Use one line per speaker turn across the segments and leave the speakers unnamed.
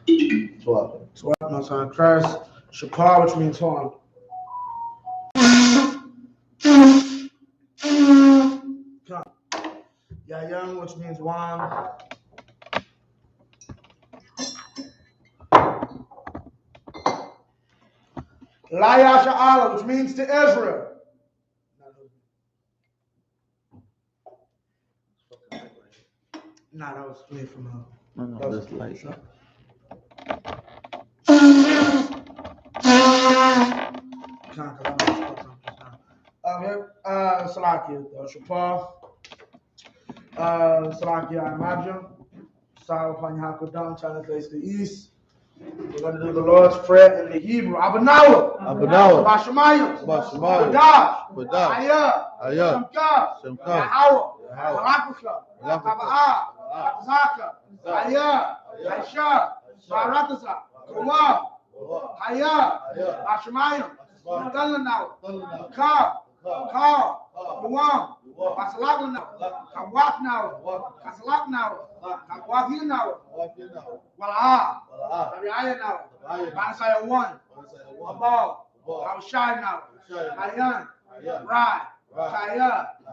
12.
Most High Christ. Shapar, which means horn. Yayan, which means wine. SHALAM, which means to Israel. Nah, that was me from her.
No, this light.
Salakia, Shapar. Salakia, I imagine. Sorry, upon Hakodam, trying to face the east. We're going to do the Lord's Prayer in the Hebrew. Abanawa. Bashamayim. Badash. Ayah. Shemka. Yahawah. Barakasa. Zaka. Ayah. Aisha. Barakasa. Kawah. Ayah. Bashamayim. Dalanawa. Ka. Luam. Basalaganawa. Kawaknawa. Kasalaknawa. Kakwakinawa. Wala. Ayah now. Banasaya 1. Abal. Abshai now. Ayan. Rai. Kaya.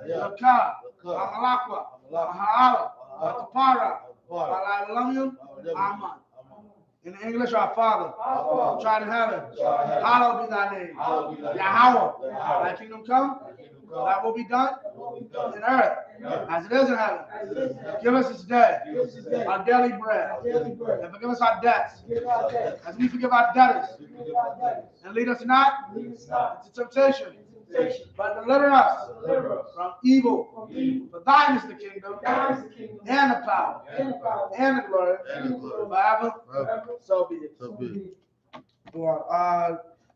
Laka. Amalakwa. Mahala. Atapara. Alalamyum. Aman. In English, our Father, which art in heaven, hallowed be thy name. Yahawah, thy kingdom come, thy will be done in earth as it is in heaven. Give us this day our daily bread, and forgive us our debts, as we forgive our debtors. And lead us not into temptation, but deliver us from evil. For thine is the kingdom, and the power, and the glory, forever. So be it.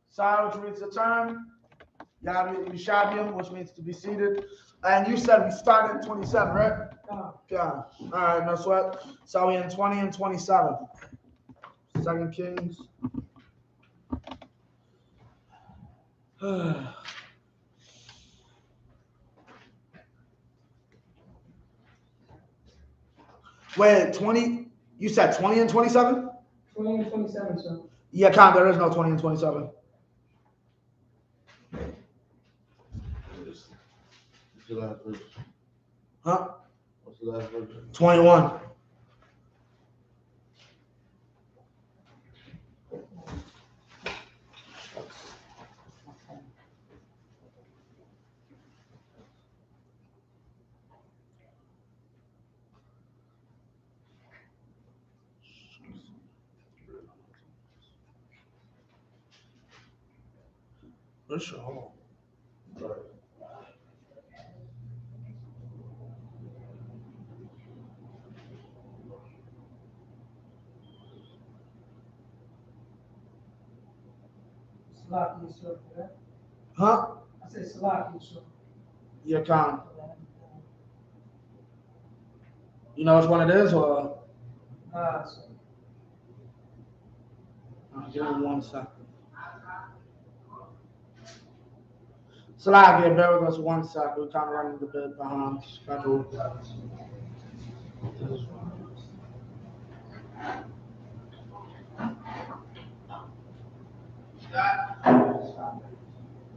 Sar, which means to turn. Yishabium, which means to be seated. And you said we started in 27, right? Yeah. All right, no sweat. So we're in 20 and 27. 2 Kings. Wait, 20? You said 20 and 27?
20 and 27, sir.
Yeah, Con, there is no 20 and 27.
What's the last verse?
Huh?
What's the last verse?
21. For sure.
Salaki, sir.
Huh?
I said Salaki, sir.
Yeah, Con. You know which one it is, or?
Sir.
Give me 1 second. Slagia, bear with us 1 second. We're kind of running a bit behind schedule.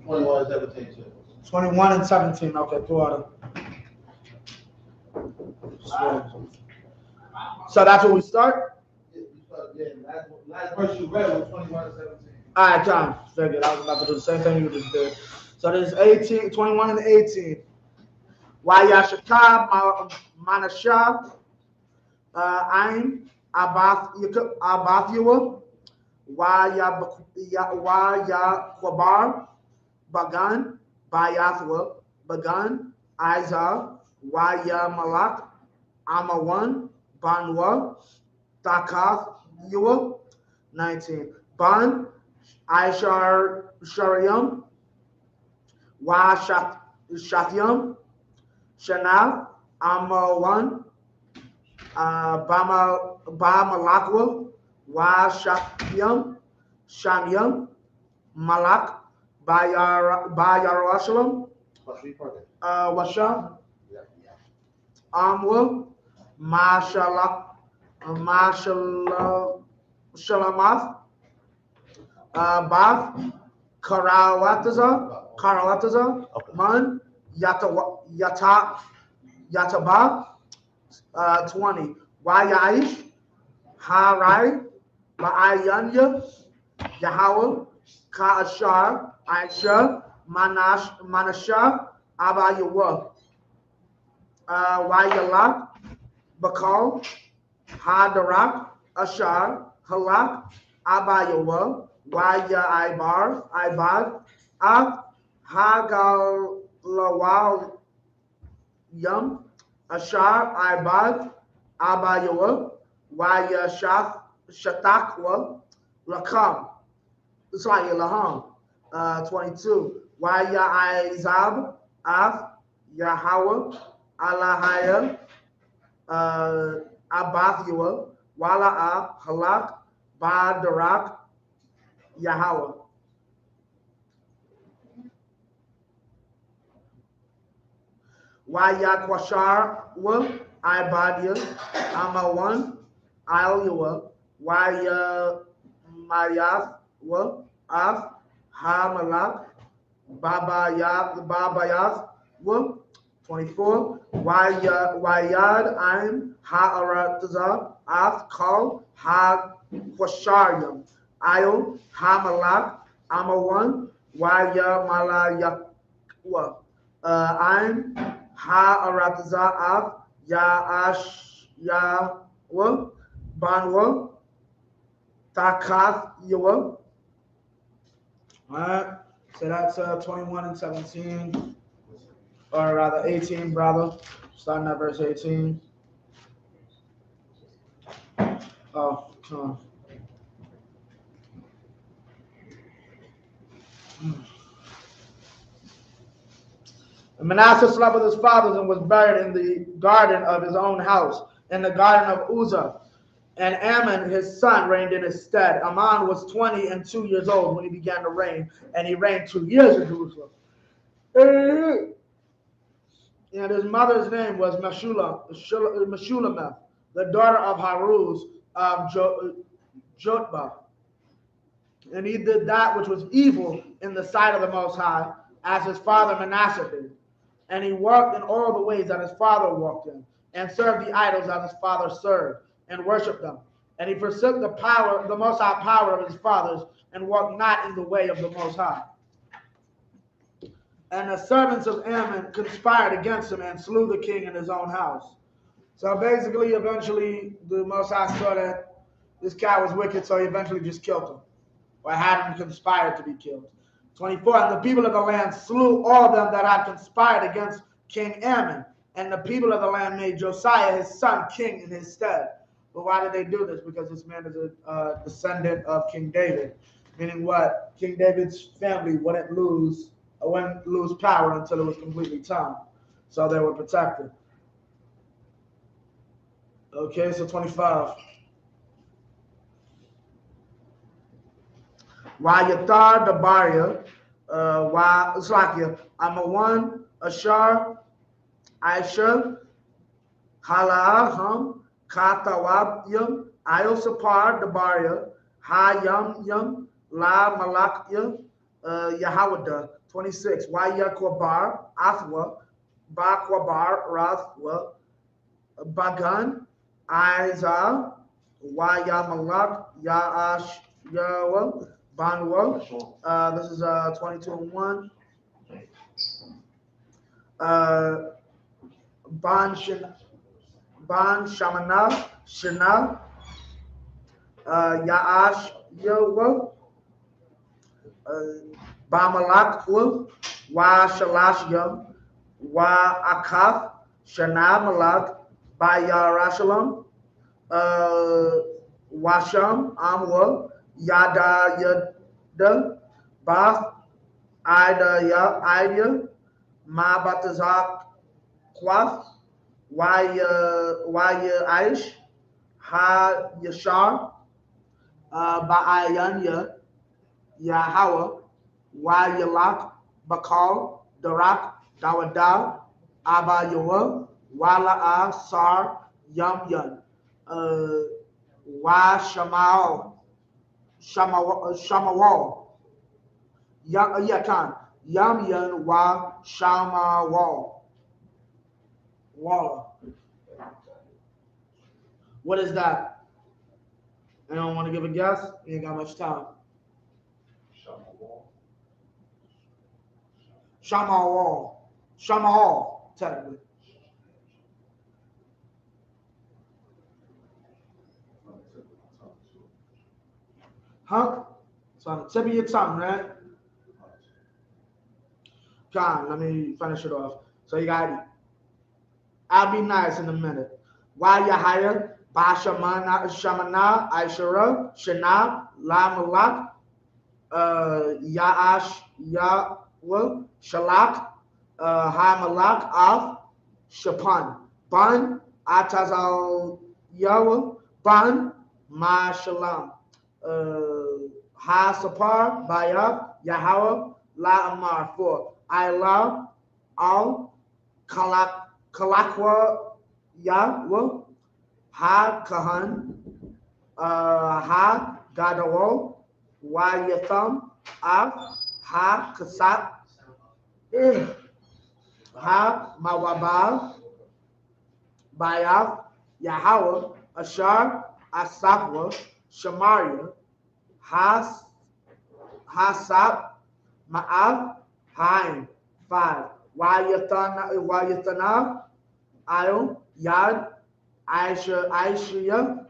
$21.17.
21 and 17. Okay, 2 out of. So that's where we start?
Yeah, last verse you read was 21 and 17.
All right, John. Figured I was about to do the same thing you just did. So there's 18, 21 and 18. YAHANNA, Manashah, Ain, Abathua, Yaquabar, Bagan, Bayathwa, Bagan, Izar, Malak, Amawan, Banwa, Takath, Yua, 19. Ban, Shariam, Shatyam, Shanal, Amawan, Bamalakwa, Shatyam, Shamyam, Malak, Bayarashalam, Washa, Amwa, Mashallah, Shalamath, Bath, Karawataza, Man, Yataba, 20. Wayaish, Harai, Ma'ayanya, Yahweh, Ka'ashar, Aisha, Manasha, Abayawa, Wayalak, Bakal, Hadarak, Ashar, Halak, Abayawa, Ibad, Hagalawal Yum, Ashar, Ibad, Abayawa, Shatakwa, Lakam, sorry, Laham, 22. Izab, Af, Yahweh, Alahaya, Abathua, Wala'a, Halak, Badarak, Yahweh. Kwashar, Ibadia, Amawan, Ilua, Mayath, Af, Hamalak, Babayath, 24. Wayad, Aim, Ha'arataza, Af, Kal, Kwasharyam, Io, Hamalak, Amawan, Malayakwa, Aim, Ha'arataza, Af, Yahwa, Banwa, Takath, Yawa. Alright, so that's 21 and 17, or rather 18, brother. Starting at verse 18. Oh, come on. And Manasseh slept with his fathers and was buried in the garden of his own house, in the garden of Uzzah. And Ammon, his son, reigned in his stead. Amon was 20 and 2 years old when he began to reign, and he reigned 2 years in Jerusalem. And his mother's name was Meshulameth, the daughter of Haruz of Jotbah. And he did that which was evil in the sight of the Most High, as his father Manasseh did. And he walked in all the ways that his father walked in, and served the idols that his father served, and worshipped them. And he forsook the Most High power of his fathers, and walked not in the way of the Most High. And the servants of Ammon conspired against him and slew the king in his own house. So basically, eventually, the Most High saw that this guy was wicked, so he eventually just killed him, or had him conspired to be killed. 24, and the people of the land slew all them that had conspired against King Ammon, and the people of the land made Josiah his son king in his stead. But why did they do this? Because this man is a descendant of King David, meaning what? King David's family wouldn't lose power until it was completely time. So they were protected. Okay, so 25. Wayatar Dabaria, Slakia, Amawan, Ashar, Aisha, Halaham, Katawab Yum, Iosapar Dabaria, Hayam, La Malakya, Yahawada, 26. Wayakwabar, Athwa, Bakwabar, Rathwa, Bagan, Aiza, Wayamalak, Yaash, Yawa, Banwa. This is 22 and 1. Ban Shamana, Shana, Yaash, Yawa, Bamalak, Wa Shalashya, Wa Akaf, Shana Malak, Bayarashalam, Washam, Amwa, Yada Yada, Bath, Ida, Ma Batazak, Quath, Waya Aish, Ha Yashar, Ba'ayanya, Yahawa, Wayalak, Bakal, Darak, Dawada, Abayawa, Wala'a, Sar, Yum Yun, Wa Shamal, Shamawal. Yakan. Yamyan wa Shamawal. Walla. What is that? Anyone want to give a guess? You ain't got much time. Shamawal. Shamawal, technically. Huh? It's on the tip of your tongue, right? Come on, let me finish it off. So you got it. I'll be nice in a minute. YAHANNA, Shamana, I.S.U.P.K, Shana, Lamalak, Yahweh, Shalak, Hamalak, Av, Shapan, Ban, Atazal Yahweh, Ban, Ma Shalam, Ha Sapar, Bayab, Yahweh, La Amar, 4. I Al, Kalakwa, Yahweh, Ha Kahan, Ha Gadawo, Yatham, Av, Ha Kasat, Ha Mawabal, Bayav, Yahweh, Ashar, Asapwa, Shamaria, Hasap, Ma'av, Haim, 5. Wayathanav, Ayo, Yad, Aisha,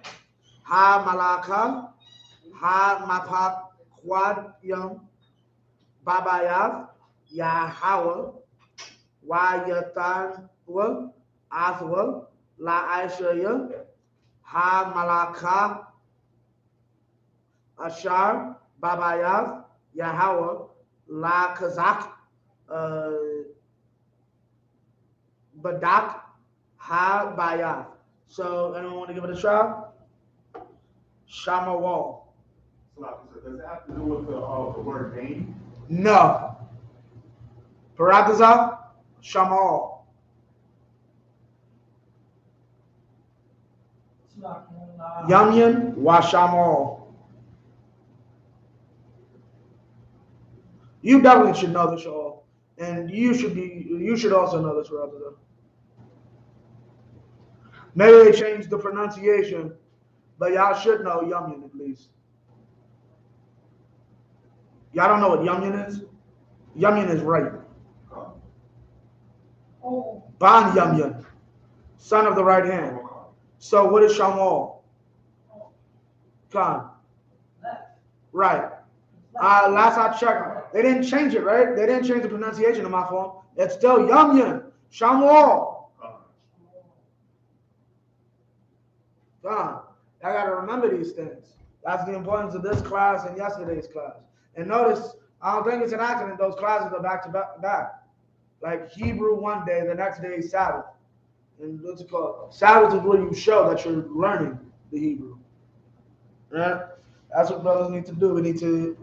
Ha Malaka, Ha Mapak, Quad Yum, Babayav, Yahweh, Wayathanwa, Athwa, La Aisha, Ha Malaka, Ashar, Babayav, Yahweh, La Kazak, Badak, Ha Bayav. So, anyone want to give it a try? Shamawal.
Does it have to do with the word name?
No. Parataza, Shamal. Yamyan wa Shamal. You definitely should know this, y'all. And you should also know this, Parataza. Maybe they changed the pronunciation, but y'all should know Yamyan at least. Y'all don't know what Yamyan is? Yamyan is right. Ban Yamyan, son of the right hand. So what is Shamal? Khan. Right. Last I checked, they didn't change it, right? They didn't change the pronunciation of my phone. It's still Yamyan. Shamal. Khan. I got to remember these things. That's the importance of this class and yesterday's class. And notice, I don't think it's an accident those classes are back to back. Like Hebrew one day, the next day is Sabbath. And what's it called? Sabbath is where you show that you're learning the Hebrew. Right? That's what brothers need to do. We need to,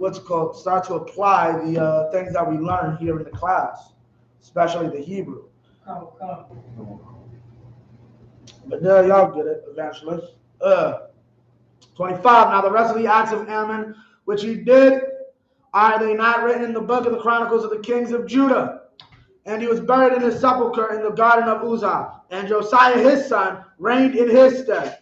start to apply the things that we learn here in the class, especially the Hebrew. But there, y'all get it eventually. 25. Now the rest of the acts of Ammon, which he did, are they not written in the book of the Chronicles of the Kings of Judah? And he was buried in his sepulchre in the garden of Uzzah. And Josiah his son reigned in his stead.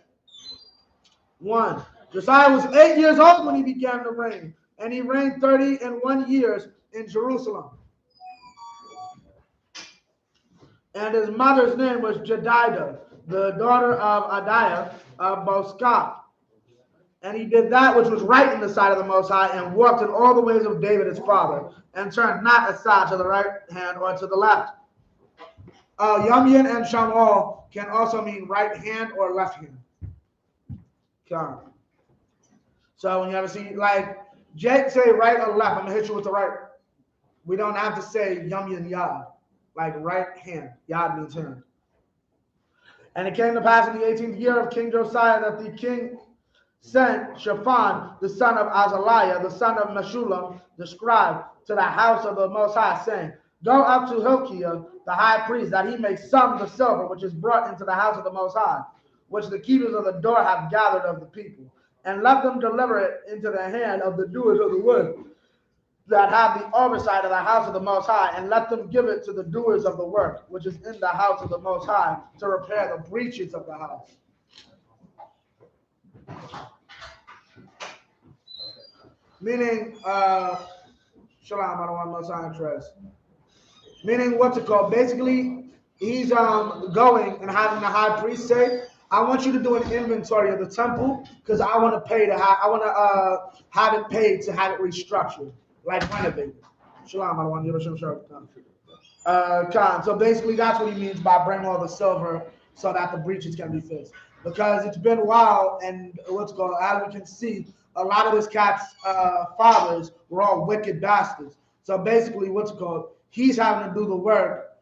1. Josiah was 8 years old when he began to reign, and he reigned 31 years in Jerusalem. And his mother's name was Jedidah, the daughter of Adiah of Boskah. And he did that which was right in the sight of the Most High, and walked in all the ways of David his father, and turned not aside to the right hand or to the left. Yamyan and Shamal can also mean right hand or left hand. Okay. So when you ever see, like, Jake say right or left, I'm going to hit you with the right. We don't have to say Yamyan Yad, like right hand. Yad means hand. And it came to pass in the 18th year of King Josiah that the king sent Shaphan, the son of Azaliah, the son of Meshullam, the scribe, to the house of the Most High, saying, Go up to Hilkiah, the high priest, that he may sum the silver which is brought into the house of the Most High, which the keepers of the door have gathered of the people. and let them deliver it into the hand of the doers of the work that have the oversight of the house of the Most High, and let them give it to the doers of the work, which is in the house of the Most High, to repair the breaches of the house. Meaning, Shalom, I don't want no sign interest. Meaning, what's it called? Basically, he's going and having the high priest say, I want you to do an inventory of the temple because I want to pay to have, I want to have it paid to have it restructured, like renovated. Shalom, I don't want to give a shirt. Khan. So basically, that's what he means by bring all the silver so that the breaches can be fixed. Because it's been a while, and what's called, as we can see, a lot of this cat's fathers were all wicked bastards. So basically, what's it called? He's having to do the work.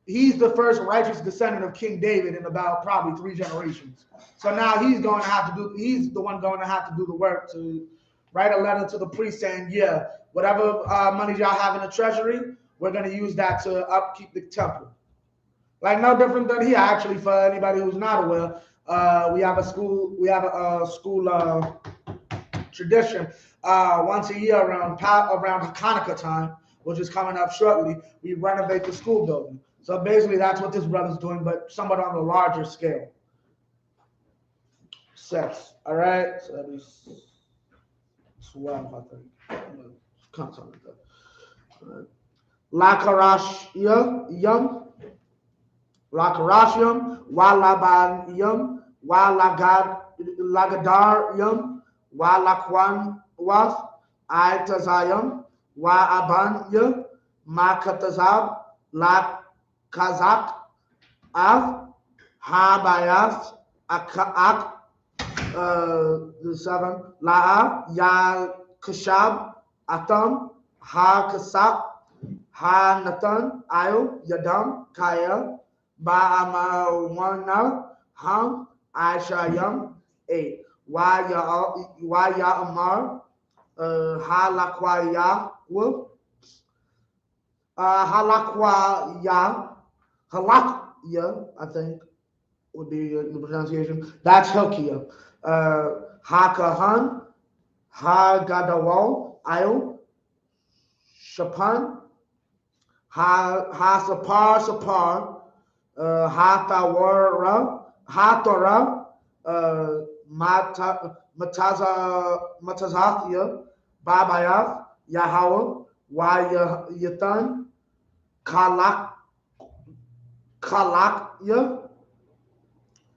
He's the first righteous descendant of King David in about probably 3 generations. So now he's going to have to do. He's the one going to have to do the work to write a letter to the priest saying, yeah, whatever money y'all have in the treasury, we're going to use that to upkeep the temple. Like no different than here. Actually, for anybody who's not aware, we have a school tradition once a year around Hanukkah time, which is coming up shortly. We renovate the school building. So basically, that's what this brother's doing, but somewhat on a larger scale. 6. All right. So that is 12, I think. Something like that. All right. Lakarashyam, Walabanyam, Walagadaryam, Walakwan was, Itazayam, Waabanya, Makatazab, Kazak, Av, Habayas, Ak, the 7, Laa, Ya Kashab, Atam, Ha Kasak, Ha Nathan, Ayo, Yadam, Kaya, Ba'amawana, Ham, Aishayam, 8. Waya Amar, Halakwaya, Halakya, I think would be the pronunciation. That's Hilkiah. Hakahan, Hagadawal, Ayo, Shapan, Sapar, Hatora, Matazathia, Babayath, Yahweh, Wayathan, Kalakya.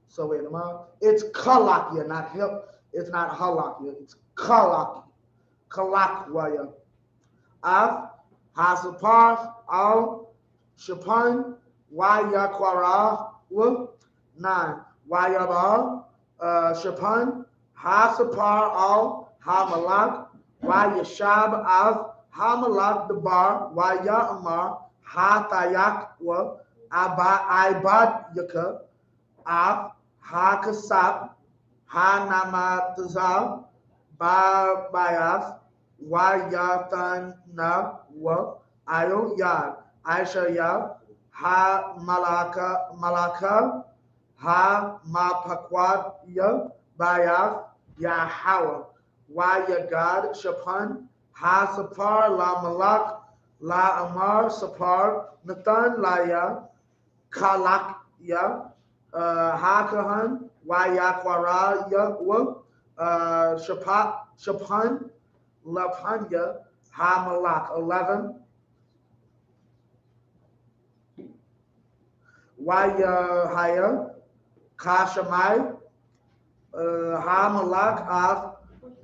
So wait a minute. It's Kalakya, not Hil. It's not Halakya. It's Kalakwaya. Av, Hasapar, Al, Shapan, Wayakwara, 9. Wayabar, Shapan, Hasapar, Al, Hamalak, Wayashab, Av, Hamalak, the bar, Wayamar, Hatayak, Ibad Yaka, Av, Hakasab, Hanamatazab, Babayaf, Wayatana, Ayo Yad, Aishayab, Ha Malaka, Ha Mapakwad Ya, Bayaf, Yahweh, Wayagad, Shapan, Ha Sapar, La Malak, La Amar, Sapar, Nathan, Laya, Kalak Ya, Hakahan, Wayakwara Ya, Shapan, Lapanya, Hamalak, 11. Wayahaya, Kashamai, Hamalak, Av,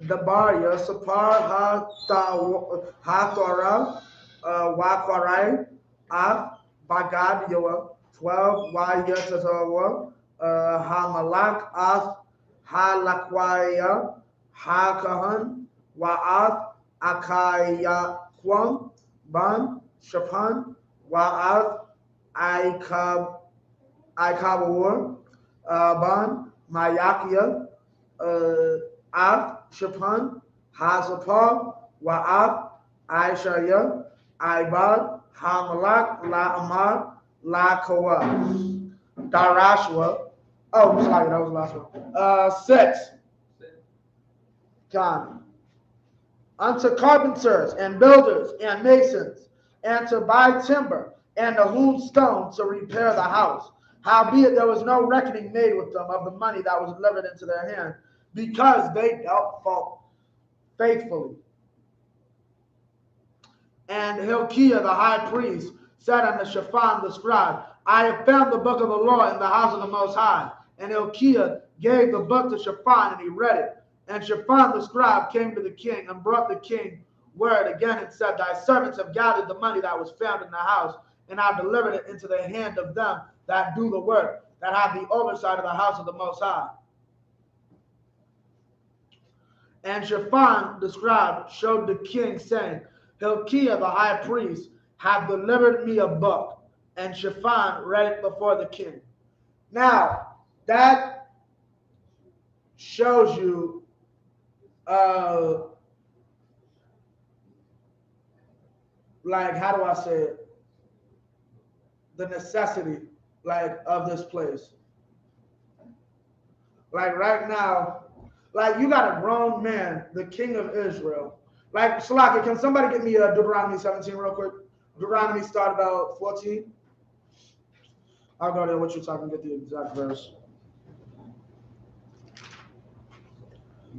Dabarya, Sapar, Hathora, Wakwarai, Av, Bagad, Yoa, 12. Wayatazawa, Hamalak, Av, Halakwaya, Hakahan, Wa'ath, Akayakwam, Ban, Shapan, Wa'ath, Ikabawar, Ban, Mayakia, Av, Shapan, Hazapar, Wa'ath, Aishaya, Ibad, Hamalak, La Amar, La Kawa, Darashwa. Oh, sorry, that was the last one. 6. God, unto carpenters and builders and masons, and to buy timber and to hewn stone to repair the house. Howbeit there was no reckoning made with them of the money that was delivered into their hand, because they dealt faithfully. And Hilkiah the high priest said unto Shaphan the scribe, I have found the book of the law in the house of the Most High. And Hilkiah gave the book to Shaphan, and he read it. And Shaphan the scribe came to the king, and brought the king word again, and said, Thy servants have gathered the money that was found in the house, and have delivered it into the hand of them that do the work, that have the oversight of the house of the Most High. And Shaphan the scribe showed the king, saying, Hilkiah the high priest hath delivered me a book. And Shaphan read it before the king. Now, that shows you like, how do I say it? The necessity, like, of this place. Like, right now, like, you got a grown man, the king of Israel. Like, Shalaka, can somebody get me Deuteronomy 17 real quick? Deuteronomy start about 14. I'll go there what you're talking, get the exact verse.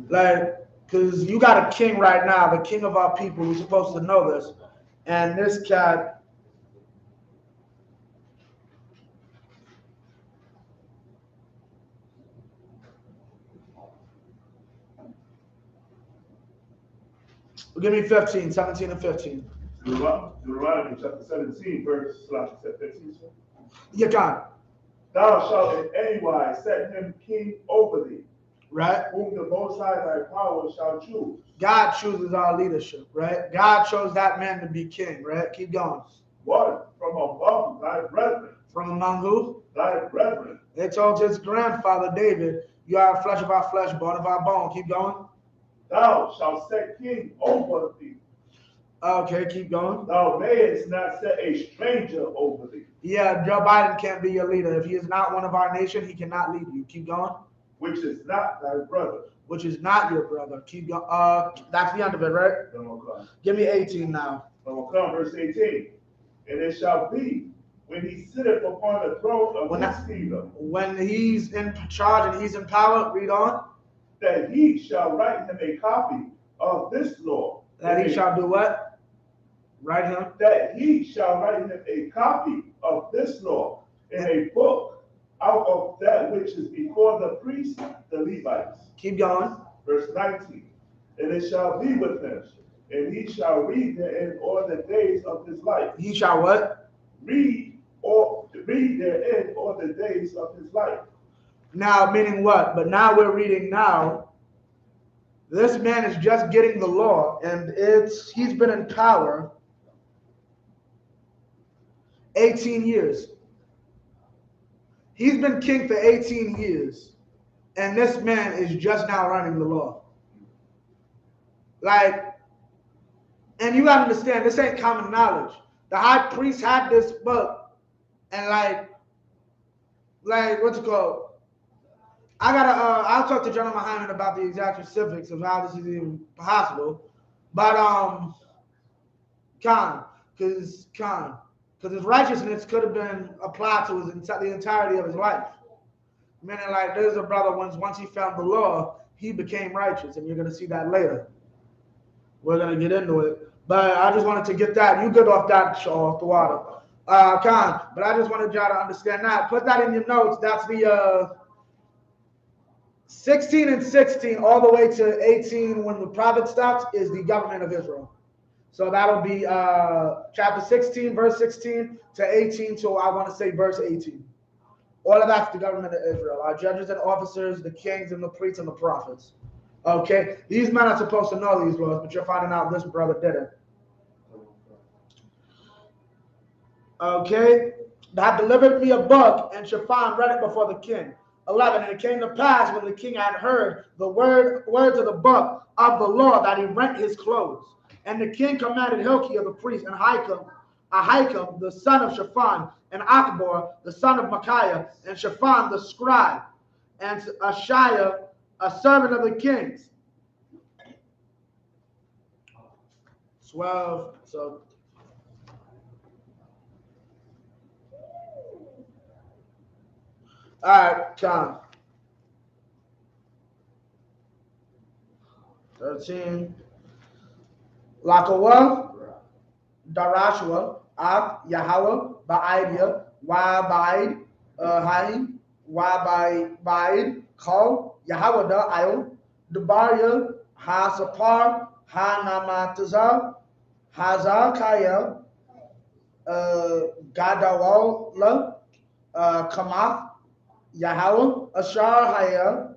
Like, because you got a king right now, the king of our people, who's supposed to know this. And this cat, give me 15, 17 and 15.
Deuteronomy chapter 17, verse 15.
You can.
Thou shalt in any wise set him king over thee,
right?
Whom the Most High thy power shall choose.
God chooses our leadership, right? God chose that man to be king, right? Keep going.
What? From among thy brethren.
From among who?
Thy brethren.
They told his grandfather David, you are flesh of our flesh, bone of our bone. Keep going.
Thou shalt set king over thee.
Okay, keep going.
Thou mayest not set a stranger over thee.
Yeah, Joe Biden can't be your leader. If he is not one of our nation, he cannot lead you. Keep going.
Which is not thy brother.
Which is not your brother. Keep going. That's the end of it, right? Give me 18 now.
Verse 18. And it shall be when he sitteth upon the throne of his kingdom.
When he's in charge and he's in power, read on.
That he shall write him a copy of this law.
That he shall do what? Write him.
That he shall write him a copy of this law in a book out of that which is before the priests, the Levites.
Keep going.
Verse 19. And it shall be with him, and he shall read therein all the days of his life.
He shall what?
Read therein all the days of his life.
Now, meaning what? But now we're reading now. This man is just getting the law, and he's been in power 18 years. He's been king for 18 years, and this man is just now learning the law. Like, and you gotta understand, this ain't common knowledge. The high priest had this book, and like what's it called? I'll talk to General Hyman about the exact specifics of how this is even possible. But because his righteousness could have been applied to the entirety of his life. Meaning, like, there's a brother once he found the law, he became righteous, and you're gonna see that later. We're gonna get into it, but I just wanted to get that. You good off that off the water, but I just wanted y'all to understand that. Put that in your notes. That's the 16 and 16 all the way to 18 when the prophet stops is the government of Israel. So that'll be chapter 16, verse 16 to 18 to, I want to say, verse 18. All of that's the government of Israel. Our judges and officers, the kings and the priests and the prophets. Okay? These men are supposed to know these laws, but you're finding out this brother didn't. Okay? That delivered me a book, and Shaphan read it before the king. 11, and it came to pass when the king had heard the words of the book of the law that he rent his clothes. And the king commanded Hilkiah the priest, and Ahikam the son of Shaphan, and Akbor the son of Micaiah, and Shaphan the scribe, and Ashiah a servant of the king's, 12. So all right, come. 13. Lakawa, Darashua, Ak, Yahweh, Ba'idya, Wa Hain, Wa Kal, Yahweh da Ayo, Dubaria, Ha Sapar, Ha Namataza, Hazakaya, Gadawala, Kamath, Yahweh, Ashar Haya,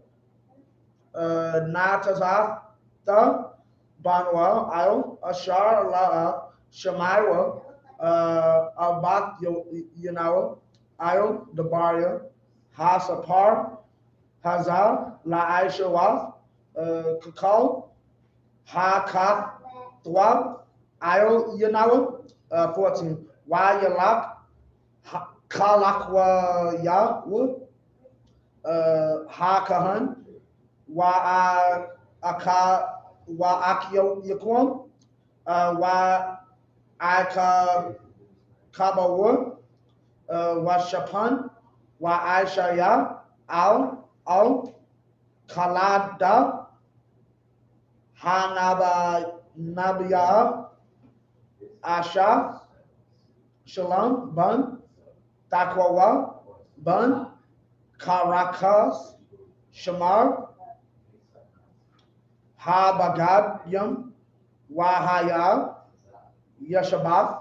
Natazah, Banwa, Ayo, Ashar La'a, Shemaiwa, Abat Yanawa, Ayo, Dabaria, Hasapar, Hazar, La Aishawath, Kakal, Hakat, Thwab, Ayo Yanawa, 14. Wayalak, Kalakwa Yahweh, Hakahan, Wa Akyo Yakwam, Wa Aka Kabawur, Wa Shapan, Wa Aishaya, Al Kalada, Hanaba Nabia, Asha, Shalom, Bun, Takwawa, Bun, Karakas, Shamar, Ha Bagad Yum, Wahaya, Yeshabath,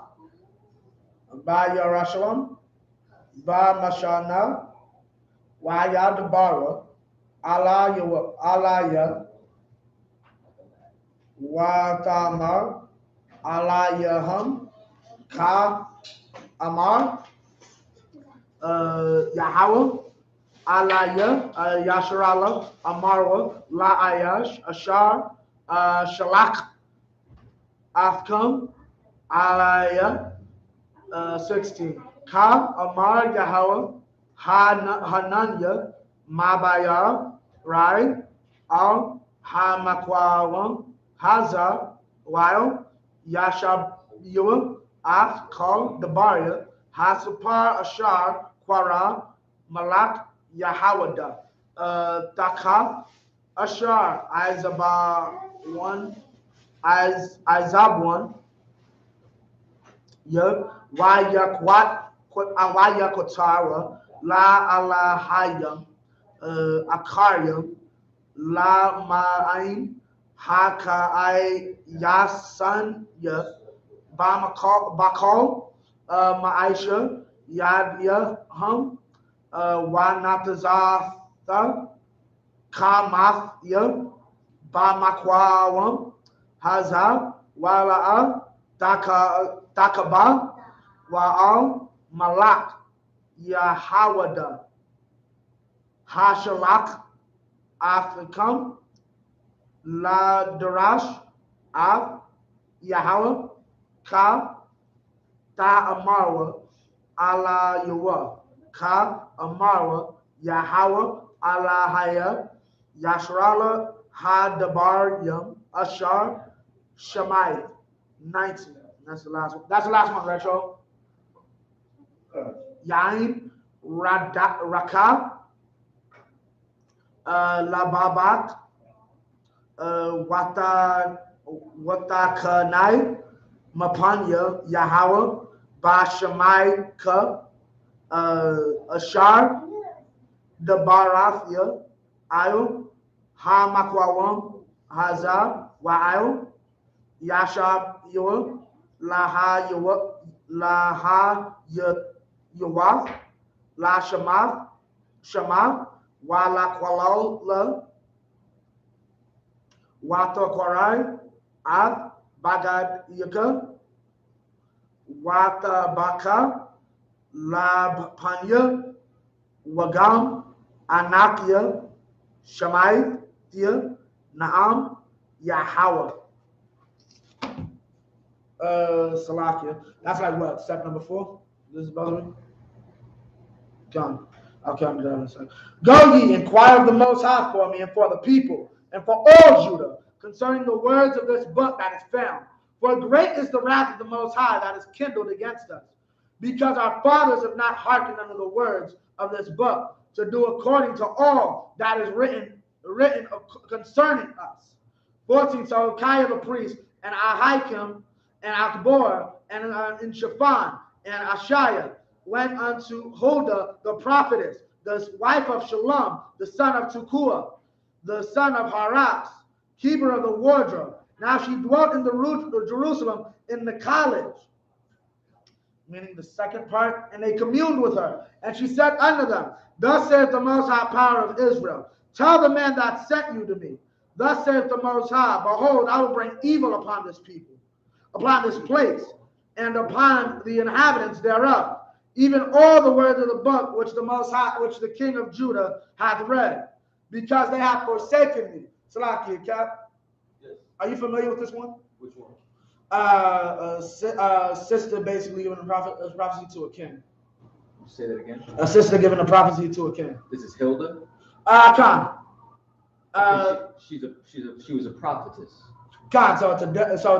Ba Yerushalayim, Ba Mashana, Waya Debara, Alaya, Watamar, Alayaham, Ka Amar, Yahweh, Alaya, Yasharala, Amarwa, La Ayash, Ashar, Shalak, Afkam, Alaya, 16. Ka Amar Yahweh, Hananya, Mabaya, Rai, Al, Hamakwawam, Hazar, Weil, Yashab Yua, Af, Kal, Dabaria, Hasapar, Ashar, Quara, Malak, Yahawada, Takha, Ashar, Izaba 1, Izab 1, Yud, Wayakotara, La Alahayam, Akaryam, La Ma'ain, Haka Yasan, Bakal, Ma'aisha, Yadyaham, Wanatazatha, Kamathya, Bamakwawam, Hazab, Wala'a, Takaba, Wa'al, Malak, Yahawada, Hashalak, Afrikam, La Darash, Av, Yahweh, Ka, Ta Amarwa, Ala Yawa, Ka, Amarwa, Yahweh, Ala Haya, Yashrala, Hadabar Yam, Ashar, Shemai, 19. That's the last one. That's the last one, Retro. Yain, Raka, Lababat, Watakanai, Mapanya, Yahweh, Bashamai Ka, Ashar, Dabarathia, Ayo, Hamakwawam, Hazar, Wa'ayo, Yashab Yua, Laha Yua, Laha Yuwath, La Shamath, Shamath, Wala Kwalala, Wata Kwarai, Ab, Bagad Yaka, Wata Baka, Lab Panya, Wagam, Anakia, Shamai, Tia, Naam, Yahweh. Salakia. That's like what, step number 4? This is about me? Come. I'll come down in a second. Go ye, inquire of the Most High for me and for the people and for all Judah concerning the words of this book that is found. For great is the wrath of the Most High that is kindled against us, because our fathers have not hearkened unto the words of this book, to do according to all that is written concerning us. 14. So Hilkiah the priest, and Ahikam, and Akbor, and Shaphan, and Ashiah went unto Huldah the prophetess, the wife of Shalom, the son of Tukua, the son of Haras, keeper of the wardrobe. Now she dwelt in the Jerusalem in the college, meaning the second part, and they communed with her. And she said unto them, Thus saith the Most High power of Israel, tell the man that sent you to me, Thus saith the Most High, behold, I will bring evil upon this people, upon this place, and upon the inhabitants thereof, even all the words of the book which the Most High, which the king of Judah hath read, because they have forsaken me. Salakia, Cap.
Yes.
Are you familiar with this one?
Which one?
Sister basically giving a prophecy to a king.
Say that again.
A sister giving a prophecy to a king.
This is Hilda.
Khan.
She was a prophetess.
Khan. So it's a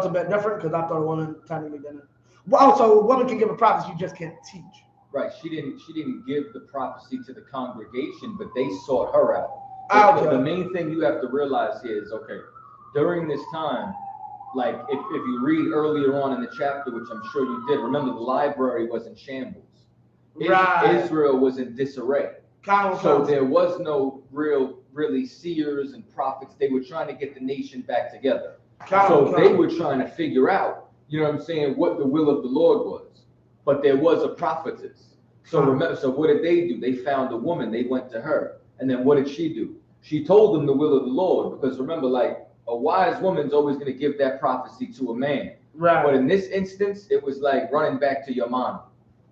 bit different because I thought a woman technically didn't. Well, so a woman can give a prophecy, you just can't teach.
Right. She didn't give the prophecy to the congregation, but they sought her out.
Okay.
The main thing you have to realize here is, okay, during this time, like if you read earlier on in the chapter, which I'm sure you did, remember the library was in shambles.
Right.
Israel was in disarray. So there was no really seers and prophets. They were trying to get the nation back together. So they were trying to figure out, you know what I'm saying, what the will of the Lord was. But there was a prophetess. So remember, so what did they do? They found a woman. They went to her. And then what did she do? She told them the will of the Lord. Because remember, like, a wise woman's always going to give that prophecy to a man.
Right.
But in this instance, it was like running back to your mom.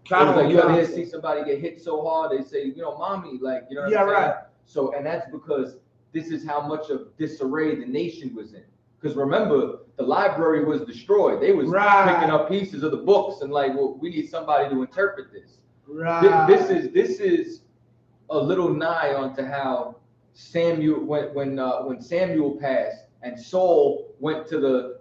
It was like you ever see somebody get hit so hard, they say, you know, mommy, like, you know what I'm saying?
Right.
So, and that's because this is how much of disarray the nation was in. Because remember, the library was destroyed. They was picking up pieces of the books and like, well, we need somebody to interpret this.
Right.
This is a little nigh onto how Samuel when Samuel passed and Saul went to the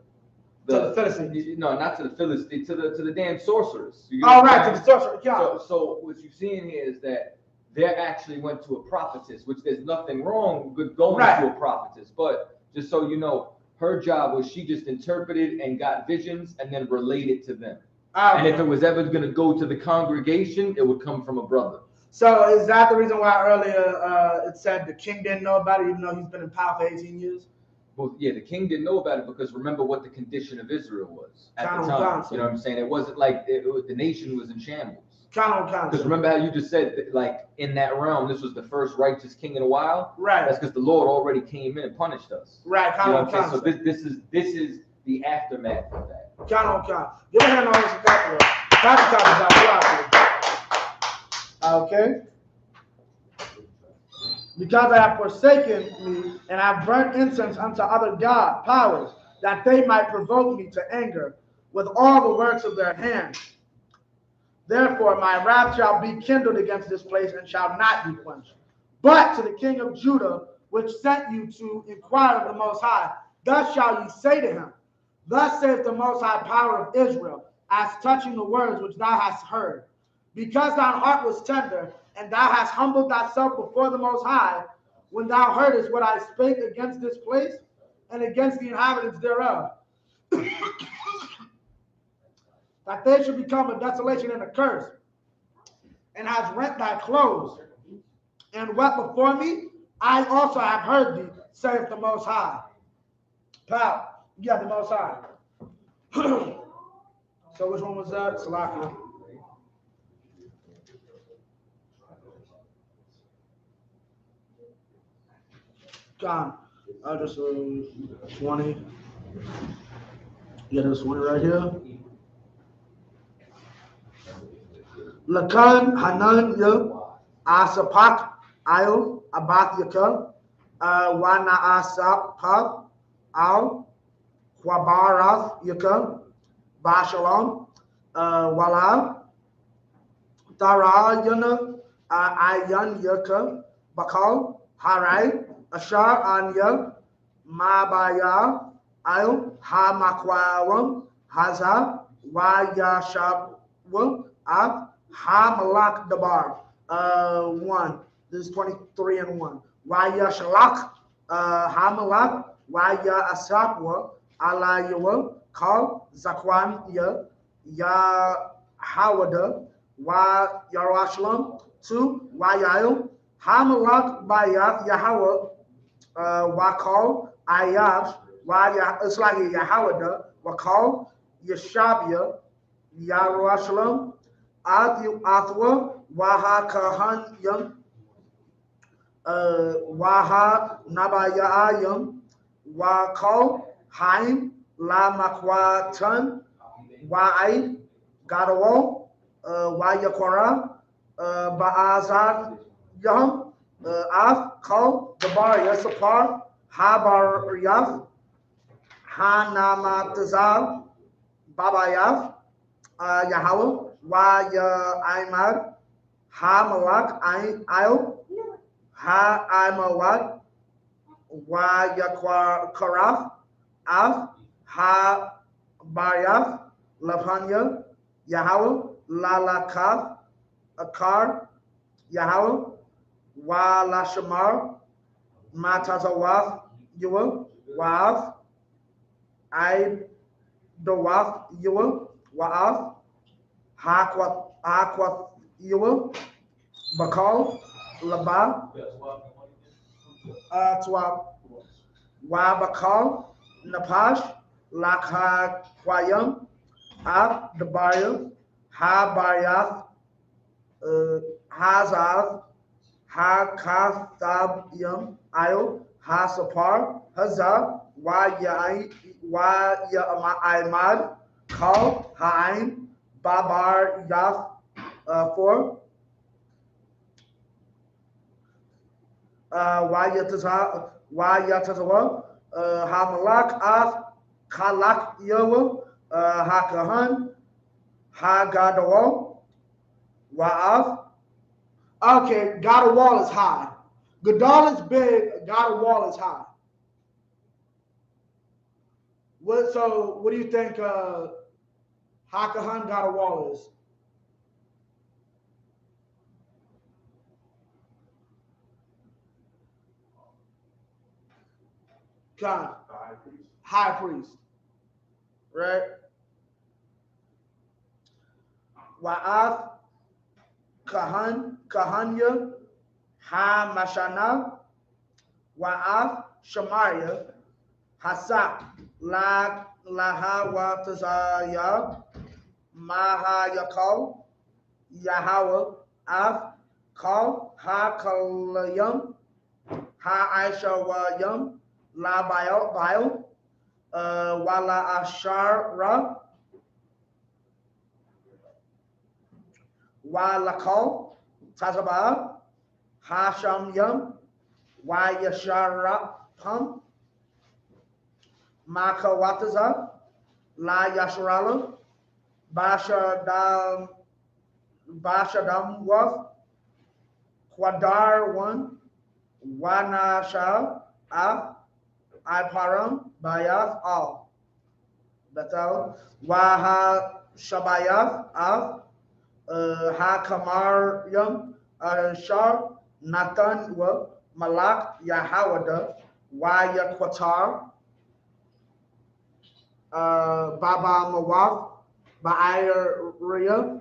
Philistines.
No, not to the Philistines, to the damn sorcerers.
To the sorcerer. Yeah.
So what you're seeing here is that they actually went to a prophetess, which there's nothing wrong with going to a prophetess. But just so you know, her job was she just interpreted and got visions and then related to them. And if it was ever going to go to the congregation, it would come from a brother.
So is that the reason why earlier it said the king didn't know about it, even though he's been in power for 18 years?
Well, yeah, the king didn't know about it because remember what the condition of Israel was at the time. You know what I'm saying? It wasn't like the nation was in shambles. Because remember how you just said that, like, in that realm, this was the first righteous king in a while?
Right.
That's because the Lord already came in and punished us.
Right.
You know what I'm saying? So this is the aftermath of that.
Give a hand on this. Okay. Because I have forsaken me and have burnt incense unto other god powers, that they might provoke me to anger with all the works of their hands. Therefore my wrath shall be kindled against this place and shall not be quenched. But to the king of Judah, which sent you to inquire of the Most High, thus shall ye say to him, Thus saith the Most High power of Israel, as touching the words which thou hast heard. Because thine heart was tender, and thou hast humbled thyself before the Most High, when thou heardest what I spake against this place, and against the inhabitants thereof, that they should become a desolation and a curse, and hast rent thy clothes, and wept before me, I also have heard thee, saith the Most High. Pal, you got the Most High. So which one was that? Salakia. Gone. I just 20. Yeah, this 20 right here. Lakan Hanan Isupk Harlem Abath YAHANNA Al Quabarath Yaka Bashalom Walal Tara Yana Ayan Yaka Bakal Harai Ashar Anya Mabaya Al Hamakwaram Haza, YAHANNA, Av, HaMalak Dabar. 1. This is 23 and 1. YAHANNA, HaMalak, YAHSAP, Alayawa, Kal, Zakwan, Yahawada, Yarashlam, 2. Yael, HaMalak, Bayath, Yahweh, Wakal, Ayash, it's like Yahawada, Wakal, Yeshabia, Yarashlam, Athwa, YAHANNA, Waha Nabayayam, Wakal, Haim, La Makwatan, Wa'ai, Gadawo, Wayakora, Ba'azan Yam, Af, Kal, Dabar Yasapar, Habar Yaf, Hanamatazal, Babayaf, Yahweh, Wa'ayamad, Ha-Malak, Ail, Ha-Imawad, Wa-Yakaraf, Af, Ha-Baryaf, Lavanya, Yahweh, Lalakaf, Akar, Yahweh, Wa-Lashamar, Matazawaf, Yua, Waaf, Dawaf, Yua, Waaf, Hakwat, Yua, Bakal, Laba, Twab, Wabakal, Napash, Lakha Kwayam, Ab, Dabayam, Ha Bayath, Hazav, Hakathabyam, Io, Hasapar, Hazar, Wa'yamad, Kal, Haim, Babar Yaf, 4. Wayatazawa, Hamalak, Af, Kalak Yawa, Hakahan, Hagadawa, Wa'af. Okay, Gadawal is high. Gadal is big, Gadawal is high. So what do you think Hakahan Gadawal is? Khan, high priest, right? Wa'af, Kahanya, Ha Mashana, Wa'af, Shamaya, Hasak, Lahawatazaya, Maha Yakal, Yahweh, Af, Kal, Ha Kalayam, Ha Aishawayam, La Bail, Wala Ashara, Walakal, Tazaba, Hasham Yam, Wayashara Pum, Makawataza, La Yasharala, Bashadam Waf, Kwadar 1, Wanasha, Af, Iparam, Bayaf, Al, Betel, Waha Shabayaf, Af, Hakamar Yam, Shar, Nathan, Malak, Yahawada, Wayakwatar, Baba Mawaf, Ba'ayriya,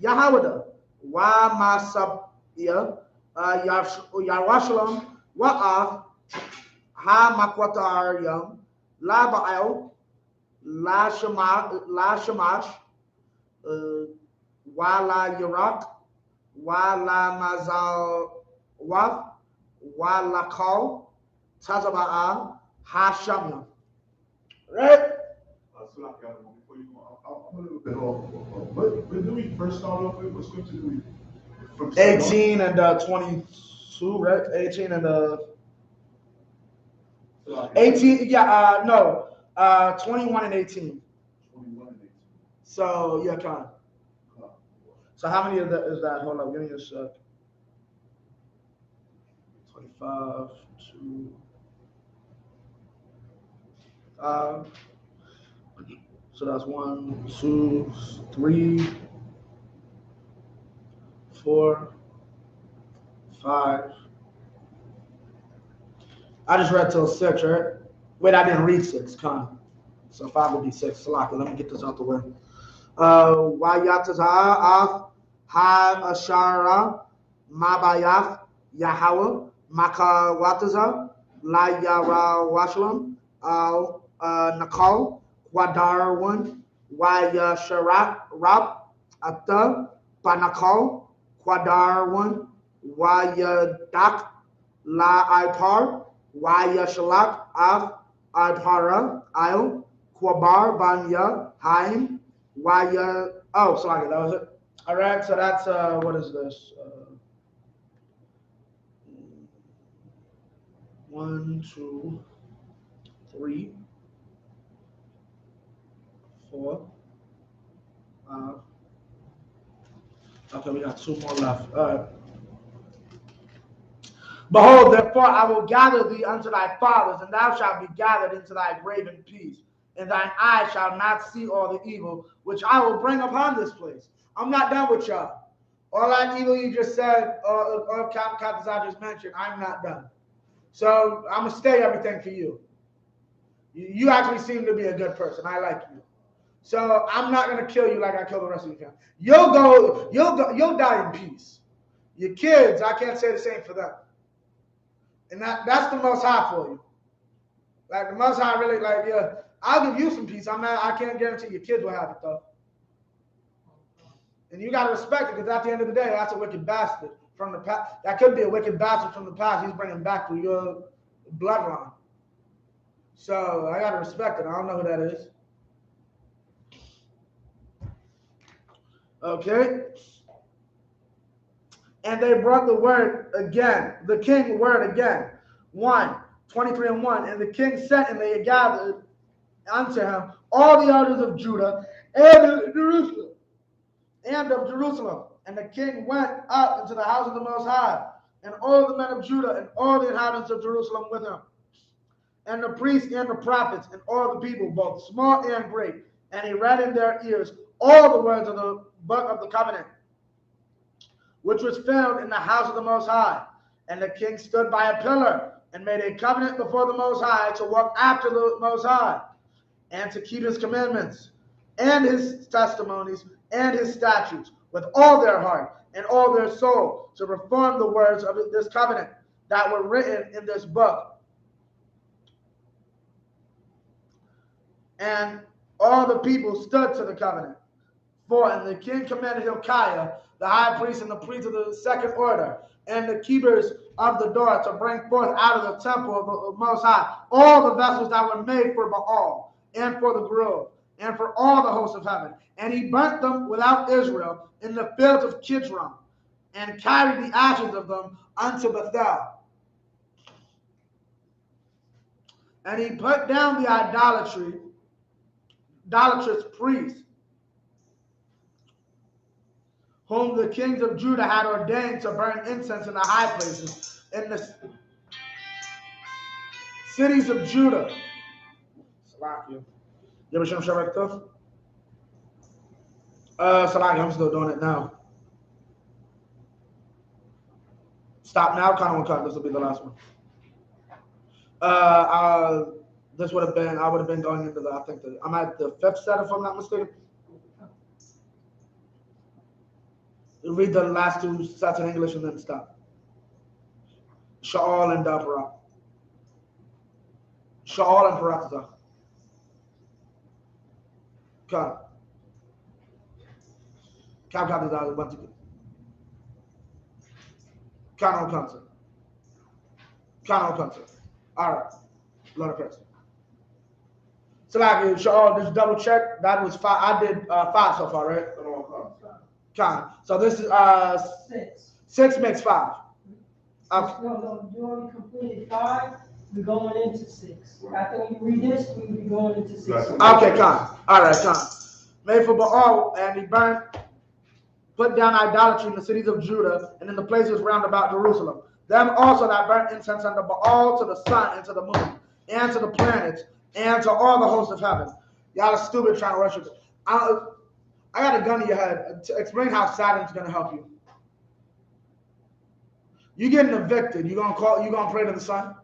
Yahawada, Masabia, Yarwashalam, Wa'af, Ha Makwatar Yam, La Ba'al, La Shamash, Wala Yarak, Wala Mazal Waf, Wala Kal, Tazaba'a, Hashamya. Right?
Before you go, I'm a little bit off. What do we first start off with? What scripture do we?
18 and 22, right? 18 and 18, yeah, no, 21 and 18.
21 and 18.
So, yeah, Con. So how many of that is that? Hold up, give me a sec. 25, 2, So that's 1, 2, 3, 4, 5. I just read till 6, right? Wait, I didn't read 6, Con. So 5 would be 6. Salaki, let me get this out the way. Wayatazah ha-ashara mabayaf Yahweh makawataza la yara washlam nakal quadarwan wayasharat rab atta panakal quadarwan wayadak la ipar wayashalak af ipara il quabar banya haim waya. Oh, sorry, that was it. All right, so that's what is this? 1, 2, 3, 4, 5. Okay, we got 2 more left. All right. Behold, therefore, I will gather thee unto thy fathers, and thou shalt be gathered into thy grave in peace. And thine eyes shall not see all the evil which I will bring upon this place. I'm not done with y'all. All that evil you just said, or Captain I just mentioned, I'm not done. So I'm going to stay everything for you. You actually seem to be a good person. I like you. So I'm not going to kill you like I killed the rest of your family. You'll die in peace. Your kids, I can't say the same for them. And that's the Most High for you. Like the Most High really, like, yeah, I'll give you some peace. I can't guarantee your kids will have it though. And you got to respect it, because at the end of the day, that's a wicked bastard from the past. That could be a wicked bastard from the past. He's bringing back through your bloodline. So I got to respect it. I don't know who that is. Okay. And they brought the word again, the king word again. 23 and 1. And the king sent, and they gathered unto him all the elders of Judah and of Jerusalem. And the king went up into the house of the Most High, and all the men of Judah and all the inhabitants of Jerusalem with him, and the priests and the prophets and all the people, both small and great. And he read in their ears all the words of the book of the covenant, which was found in the house of the Most High. And the king stood by a pillar and made a covenant before the Most High to walk after the Most High, and to keep his commandments and his testimonies and his statutes with all their heart and all their soul, to perform the words of this covenant that were written in this book. And all the people stood to the covenant. And the king commanded Hilkiah, the high priest, and the priests of the second order, and the keepers of the door, to bring forth out of the temple of the Most High all the vessels that were made for Baal, and for the grove, and for all the hosts of heaven. And he burnt them without Israel in the fields of Kidron, and carried the ashes of them unto Bethel. And he put down the idolatrous priests, whom the kings of Judah had ordained to burn incense in the high places, in the cities of Judah. Salaki. You ever show Shabbat Tov? Salaki, I'm still doing it now. Stop now, kind of cut. This will be the last one. This would have been, I would have been going into the, I think I'm at the 5th set if I'm not mistaken. Read the last 2 sets in English and then stop. Sha'al and Parat. Sha'al and Parat. Cut. Cut is out of one to get. Cut concert. Cut concert. All right. Lot of press. So like Sha'al, just double check. That was 5. I did 5 so far, right? So this is
6.
6 makes 5. Okay.
No, you already completed 5. We're going into 6. After you read this, we'll be going into 6.
Okay, Con. All right, Con. Made for Baal, and he burned, put down idolatry in the cities of Judah and in the places round about Jerusalem. Them also that burnt incense unto Baal, to the sun and to the moon and to the planets and to all the hosts of heaven. Y'all are stupid trying to worship. I got a gun to your head. To explain how Saturn's gonna help you. You getting evicted. You gonna pray to the sun?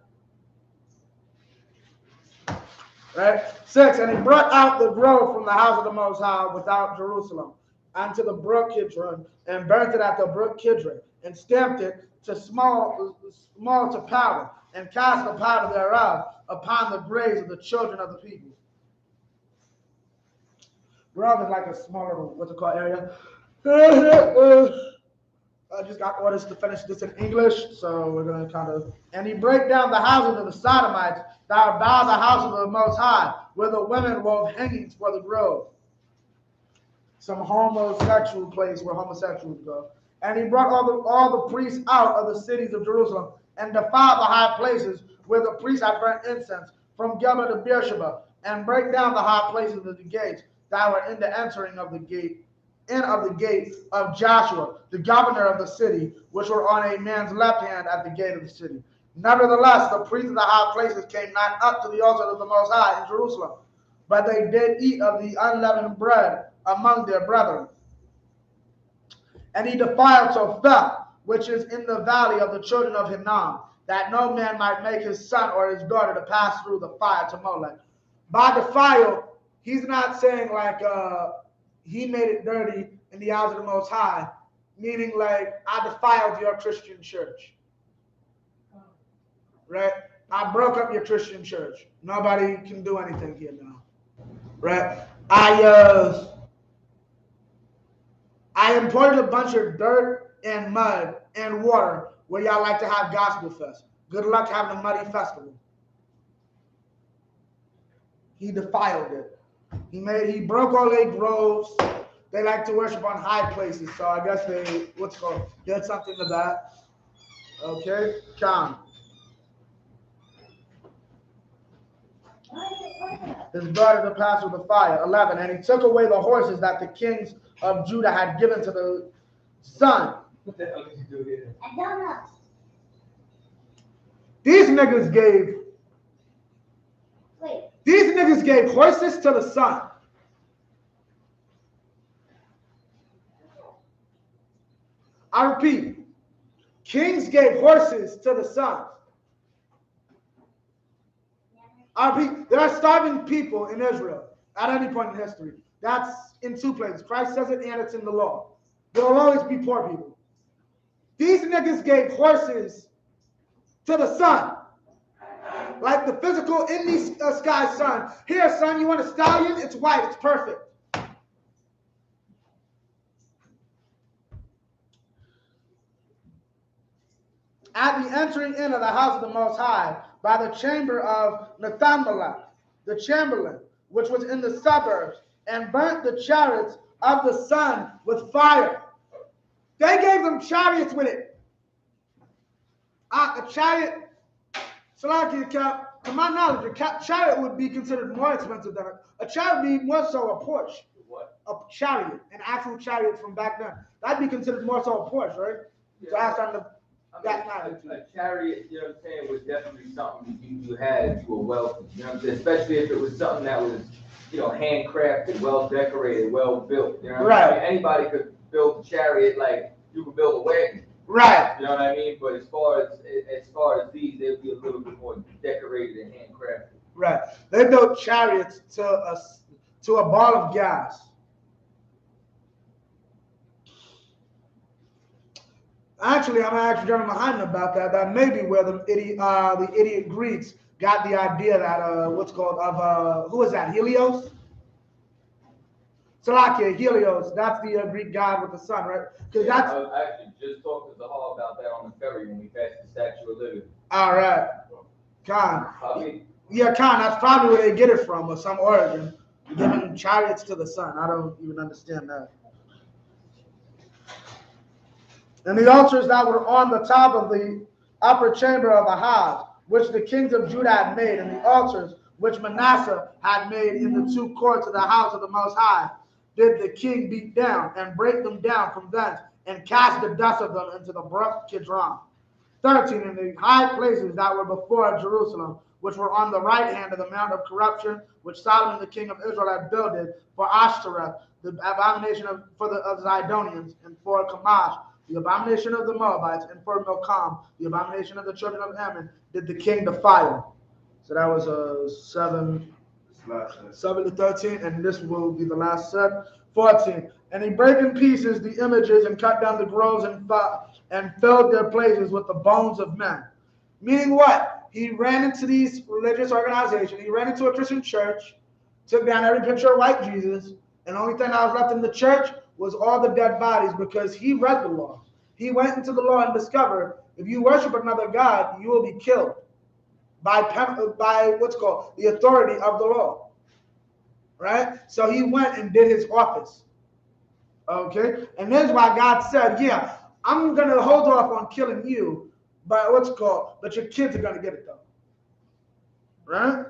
Right? 6, and he brought out the grove from the house of the Most High without Jerusalem, unto the brook Kidron, and burnt it at the brook Kidron, and stamped it to small to powder, and cast the powder thereof upon the graves of the children of the people. Grove is like a smaller, what's it called, area. I just got orders to finish this in English, so we're going to kind of... And he break down the houses of the Sodomites that are by the house of the Most High, where the women wove hangings for the grove. Some homosexual place where homosexuals go. And he brought all the priests out of the cities of Jerusalem and defiled the high places where the priests had burnt incense, from Geba to Beersheba, and break down the high places of the gates that were in the entering of the gate, of the gate of Joshua, the governor of the city, which were on a man's left hand at the gate of the city. Nevertheless, the priests of the high places came not up to the altar of the Most High in Jerusalem, but they did eat of the unleavened bread among their brethren. And he defiled Tophel, which is in the valley of the children of Hinnom, that no man might make his son or his daughter to pass through the fire to Molech. By defile, he's not saying like he made it dirty in the eyes of the Most High, meaning like I defiled your Christian church. Right? I broke up your Christian church. Nobody can do anything here now. Right? I imported a bunch of dirt and mud and water where y'all like to have gospel fest. Good luck having a muddy festival. He defiled it. He broke all their groves. They like to worship on high places, so I guess they did something to that. Okay, come. His daughter to pass with the fire. 11. And he took away the horses that the kings of Judah had given to the son.
What the hell did you do here?
I don't know.
These niggas gave horses to the son. I repeat, kings gave horses to the sons. I repeat, there are starving people in Israel at any point in history. That's in 2 places. Christ says it and it's in the law. There will always be poor people. These niggas gave horses to the sun. Like the physical in the sky sun. Here, son, you want a stallion? It's white. It's perfect. At the entering in of the house of the Most High, by the chamber of Nathanmelech, the chamberlain, which was in the suburbs, and burnt the chariots of the sun with fire. They gave them chariots with it. A chariot, to my knowledge, a chariot would be considered more expensive than a chariot would be more so a Porsche.
What?
A chariot, an actual chariot from back then. That'd be considered more so a Porsche, right?
Yeah.
So ask on
a chariot, you know what I'm saying, was definitely something you had if you were wealthy. You know what I'm saying? Especially if it was something that was, handcrafted, well decorated, well built. You know what
right.
I mean? Anybody could build a chariot like you could build a wagon.
Right.
You know what I mean? But as far as these, they'd be a little bit more decorated and handcrafted.
Right. They built chariots to a ball of gas. Actually, I'm gonna ask General YAHANNA about that. That may be where the idiot Greeks got the idea that who is that? Helios? Salakia, Helios. That's the Greek god with the sun, right? Because
I was actually just talking to Zahar about that on the ferry when we passed the Statue of Liberty.
All right, Khan. Yeah, Khan. That's probably where they get it from, or some origin. Giving chariots to the sun. I don't even understand that. And the altars that were on the top of the upper chamber of the house, which the kings of Judah had made, and the altars which Manasseh had made in the 2 courts of the house of the Most High, did the king beat down and break them down from thence, and cast the dust of them into the brook Kidron. 13. In the high places that were before Jerusalem, which were on the right hand of the mount of corruption, which Solomon the king of Israel had builded for Ashtoreth, the abomination of Zidonians, and for Chemosh, the abomination of the Moabites, and for Milcom, the abomination of the children of Ammon, did the king defile. So that was 7 to 13, and this will be the last set. 14. And he brake in pieces the images and cut down the groves and filled their places with the bones of men. Meaning what? He ran into these religious organizations. He ran into a Christian church, took down every picture of white Jesus, and the only thing that was left in the church was all the dead bodies, because he read the law. He went into the law and discovered if you worship another God, you will be killed by what's called the authority of the law. Right? So he went and did his office. Okay? And that's why God said, yeah, I'm going to hold off on killing you, but but your kids are going to get it though. Right?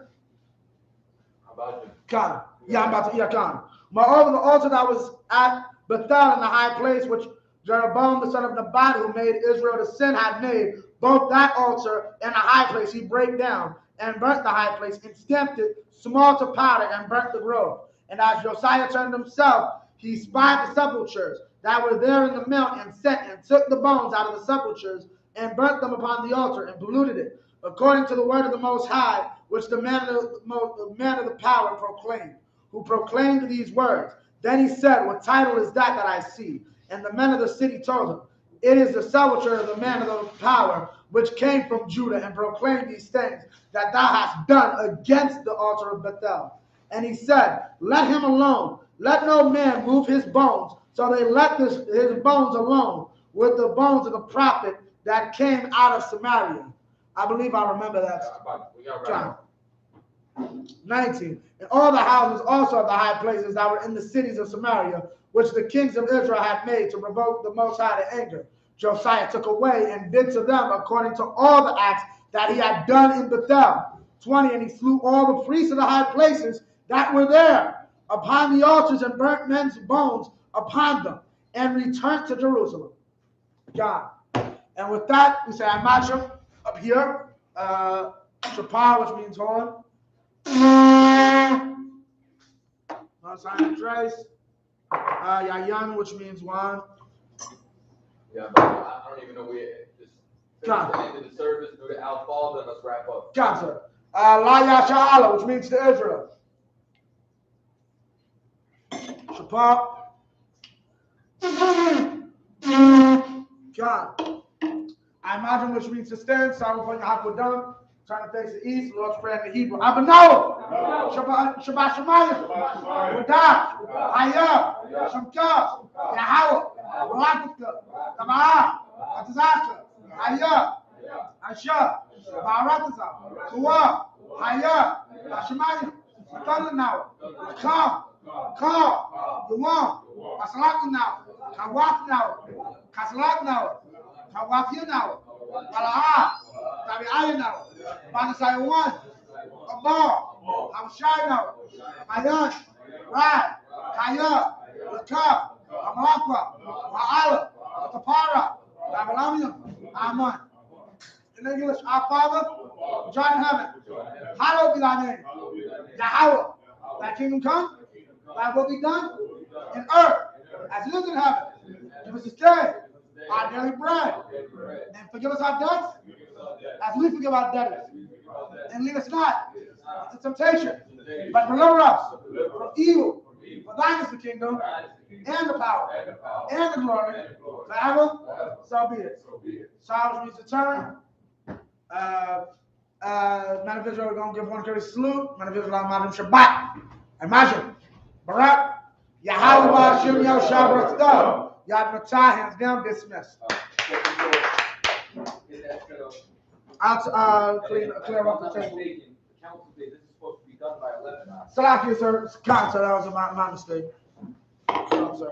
How about you?
Khan. Yeah, I'm about to, Khan. Moreover, the altar that was at Bethel in the high place, which Jeroboam the son of Nebat, who made Israel to sin, had made, both that altar and the high place he brake down, and burnt the high place, and stamped it small to powder, and burnt the grove. And as Josiah turned himself, he spied the sepulchres that were there in the mount, and sent and took the bones out of the sepulchres, and burnt them upon the altar, and polluted it, according to the word of the Most High, which the man of the power proclaimed, who proclaimed these words. Then he said, what title is that I see? And the men of the city told him, it is the sepulchre of the man of the power, which came from Judah, and proclaimed these things that thou hast done against the altar of Bethel. And he said, let him alone. Let no man move his bones. So they let his bones alone with the bones of the prophet that came out of Samaria. I believe I remember that. 19. And all the houses also of the high places that were in the cities of Samaria, which the kings of Israel had made to provoke the Most High to anger, Josiah took away and did to them according to all the acts that he had done in Bethel. 20. And he slew all the priests of the high places that were there upon the altars, and burnt men's bones upon them, and returned to Jerusalem. God. And with that, we say Amashim up here, Shapar, which means horn. Trace. Yayan, which means one.
Yeah, but I don't even know where it is. Just the end of the service, do the Al-Father, and let's wrap up.
God, sir. SHALAM, which means to Israel. Shapar. God. I imagine, which means to stand. Sabbath YAHANNA. Trying to face the east, Lord's Prayer in the Hebrew. Abanawa. Shabbat Shemayim. Wadash. I.S.U.P.K. Yahweh. Rakaka. Tabah. Atazaka. I.S.U.P.K. Baratasa. Kuwa. Shemayim. Matana. Come. Yuwan. Asalak now. Kawaf now. Kasalak now. Kawafia now. Alaha. Tabi'ayin now. Banisai one. Abar. Hamshai now. Ayan. Rad. Kaya. Lakab. Amalakwa. Ma'ala. Tapara. Tabalamium. Aman. In English, our Father, which art in heaven, hallowed be thy name. Yahweh. Thy kingdom come. Thy will be done in earth as it is in heaven. Give us this day our daily bread, and forgive us our debts as we forgive our debtors. And lead us not into temptation, but deliver us from evil. For thine is the kingdom, and the power, and the glory, forever. So be it. Psalms means to turn. Man of Israel, we're going to give one courteous salute. Man of Israel, Madam Shabbat. Imagine. Barak. Yahweh Ba'ashim Yahweh Shabbat. Yad Matzah, hands down, dismissed. I'll clear up the table.
This is supposed to be done by 11 hours.
Salakia, sir. That was my mistake. Sir.